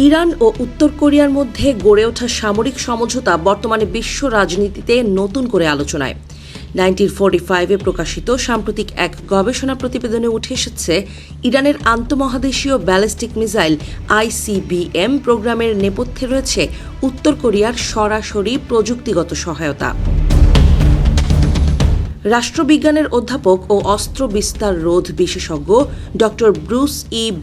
Iran ও উত্তর কোরিয়ার মধ্যে গড়ে ওঠা সামরিক সমঝোতা বর্তমানে বিশ্ব রাজনীতিতে নতুন করে আলোচনায়। 1945-এ প্রকাশিত সাম্প্রতিক এক গবেষণা প্রতিবেদনে উঠে এসেছে, ইরানের আন্তঃমহাদেশীয় ব্যালিস্টিক মিসাইল ICBM প্রোগ্রামের নেপথ্যে রয়েছে উত্তর কোরিয়ার সরাসরি প্রযুক্তিগত সহায়তা। রাষ্ট্রবিজ্ঞানের অধ্যাপক ও অস্ত্র বিস্তার রোধ বিশেষজ্ঞ ড ব্রুস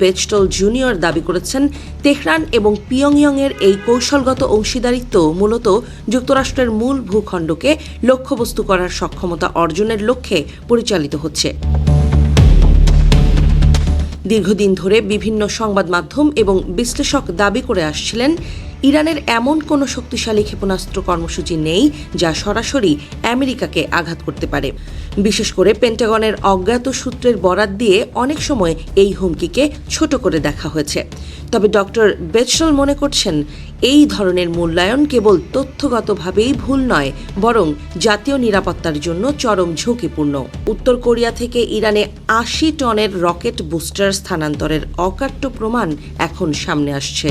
বেচটল জুনিয়র দাবি করেছেন, তেহরান এবং পিয়ংইয়ংয়ের এই কৌশলগত অংশীদারিত্ব মূলত যুক্তরাষ্ট্রের মূল ভূখণ্ডকে লক্ষ্যবস্তু করার সক্ষমতা অর্জনের লক্ষ্যে পরিচালিত হচ্ছে। দীর্ঘদিন ধরে বিভিন্ন সংবাদ মাধ্যম এবং বিশ্লেষক দাবি করে আসছিলেন, ইরানের এমন কোনো শক্তিশালী ক্ষেপণাস্ত্র কর্মসূচি নেই যা সরাসরি আমেরিকাকে আঘাত করতে পারে। বিশেষ করে পেন্টাগনের অজ্ঞাত সূত্রের বরাত দিয়ে অনেক সময় এই হুমকিকে ছোট করে দেখা হয়েছে। তবে ড বেচটল মনে করছেন, এই ধরনের মূল্যায়ন কেবল তথ্যগতভাবেই ভুল নয়, বরং জাতীয় নিরাপত্তার জন্য চরম ঝুঁকিপূর্ণ। উত্তর কোরিয়া থেকে ইরানে ৮০ টনের রকেট বুস্টার স্থানান্তরের অকাট্য প্রমাণ এখন সামনে আসছে।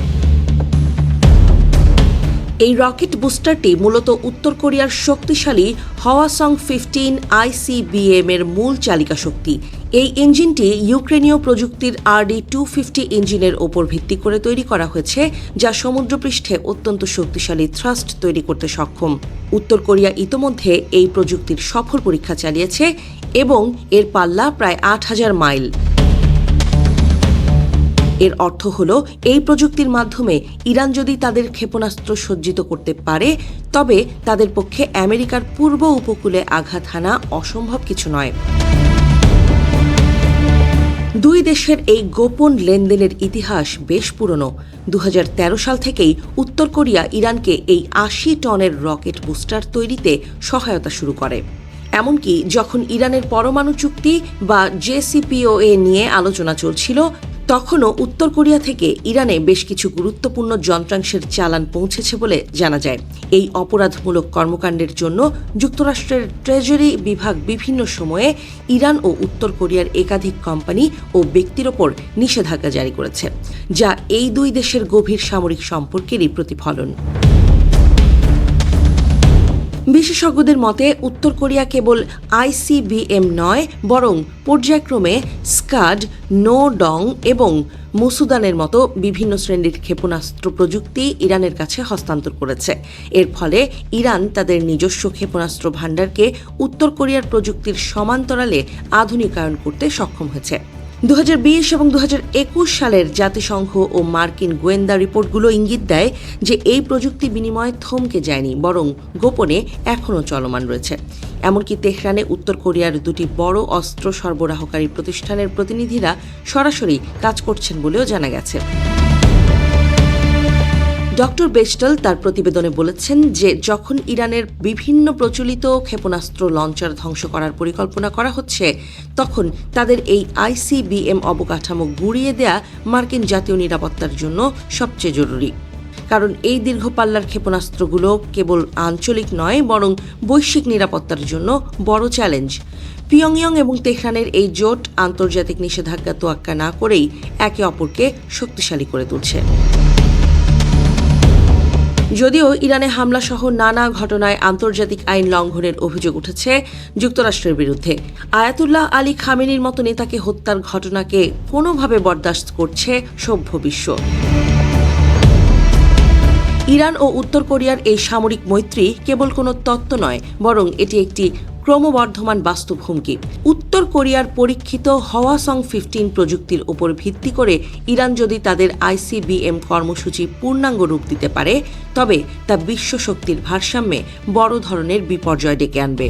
এই রকেট বুস্টারটি মূলত উত্তর কোরিয়ার শক্তিশালী হওয়াসং-15 ICBM এর মূল চালিকা শক্তি। এই ইঞ্জিনটি ইউক্রেনীয় প্রযুক্তির RD-250 ইঞ্জিনের ওপর ভিত্তি করে তৈরি করা হয়েছে, যা সমুদ্রপৃষ্ঠে অত্যন্ত শক্তিশালী থ্রাস্ট তৈরি করতে সক্ষম। উত্তর কোরিয়া ইতোমধ্যে এই প্রযুক্তির সফল পরীক্ষা চালিয়েছে এবং এর পাল্লা প্রায় ৮,০০০ মাইল। এর অর্থ হল, এই প্রযুক্তির মাধ্যমে ইরান যদি তাদের ক্ষেপণাস্ত্র সজ্জিত করতে পারে, তবে তাদের পক্ষে আমেরিকার পূর্ব উপকূলে আঘাত হানা অসম্ভব কিছু নয়। দুই দেশের এই গোপন লেনদেনের ইতিহাস বেশ পুরনো। 2013 সাল থেকেই উত্তর কোরিয়া ইরানকে এই ৮০ টনের রকেট বুস্টার তৈরিতে সহায়তা শুরু করে। এমনকি যখন ইরানের পরমাণু চুক্তি বা JCPOA নিয়ে আলোচনা চলছিল, তখনও উত্তর কোরিয়া থেকে ইরানে বেশ কিছু গুরুত্বপূর্ণ যন্ত্রাংশের চালান পৌঁছেছে বলে জানা যায়। এই অপরাধমূলক কর্মকাণ্ডের জন্য যুক্তরাষ্ট্রের ট্রেজারি বিভাগ বিভিন্ন সময়ে ইরান ও উত্তর কোরিয়ার একাধিক কোম্পানি ও ব্যক্তির ওপর নিষেধাজ্ঞা জারি করেছে, যা এই দুই দেশের গভীর সামরিক সম্পর্কেরই প্রতিফলন। বিশেষজ্ঞদের মতে, উত্তর কোরিয়া কেবল ICBM নয়, বরং পর্যায়ক্রমে স্কাড, নোডং এবং মুসুদানের মতো বিভিন্ন শ্রেণীর ক্ষেপণাস্ত্র প্রযুক্তি ইরানের কাছে হস্তান্তর করেছে। এর ফলে ইরান তাদের নিজস্ব ক্ষেপণাস্ত্র ভাণ্ডারকে উত্তর কোরিয়ার প্রযুক্তির সমান্তরালে আধুনিকায়ন করতে সক্ষম হয়েছে। 2020 এবং 2021 সালের জাতিসংঘ ও মার্কিন গোয়েন্দা রিপোর্টগুলো ইঙ্গিত দেয় যে এই প্রযুক্তি বিনিময় থমকে যায়নি, বরং গোপনে এখনও চলমান রয়েছে। এমনকি তেহরানে উত্তর কোরিয়ার দুটি বড় অস্ত্র সরবরাহকারী প্রতিষ্ঠানের প্রতিনিধিরা সরাসরি কাজ করছেন বলেও জানা গেছে। ড বেচটল তার প্রতিবেদনে বলেছেন যে যখন ইরানের বিভিন্ন প্রচলিত ক্ষেপণাস্ত্র লঞ্চার ধ্বংস করার পরিকল্পনা করা হচ্ছে, তখন তাদের এই ICBM অবকাঠামো গুঁড়িয়ে দেয়া মার্কিন জাতীয় নিরাপত্তার জন্য সবচেয়ে জরুরি। কারণ এই দীর্ঘ পাল্লার ক্ষেপণাস্ত্রগুলো কেবল আঞ্চলিক নয়, বরং বৈশ্বিক নিরাপত্তার জন্য বড় চ্যালেঞ্জ। পিয়ংইয়ং এবং তেহরানের এই জোট আন্তর্জাতিক নিষেধাজ্ঞা তোয়াক্কা না করেই একে অপরকে শক্তিশালী করে তুলছে। যদিও ইরানে হামলাসহ নানা ঘটনায় আন্তর্জাতিক আইন লঙ্ঘনের অভিযোগ উঠেছে যুক্তরাষ্ট্রের বিরুদ্ধে, আয়াতুল্লাহ আলী খামেনির মতো নেতাকে হত্যার ঘটনাকে কোনোভাবে বরদাস্ত করছে সভ্য বিশ্ব। ইরান ও উত্তর কোরিয়ার এই সামরিক মৈত্রী কেবল কোনো তত্ত্ব নয়, বরং এটি একটি ক্রমবর্ধমান বাস্তব হুমকি। উত্তর কোরিয়ার পরীক্ষিত হওয়াসং-15 প্রযুক্তির উপর ভিত্তি করে ইরান যদি তাদের ICBM কর্মসূচি পূর্ণাঙ্গ রূপ দিতে পারে, তবে তা বিশ্ব শক্তির ভারসাম্যে বড় ধরনের বিপর্যয় ডেকে আনবে।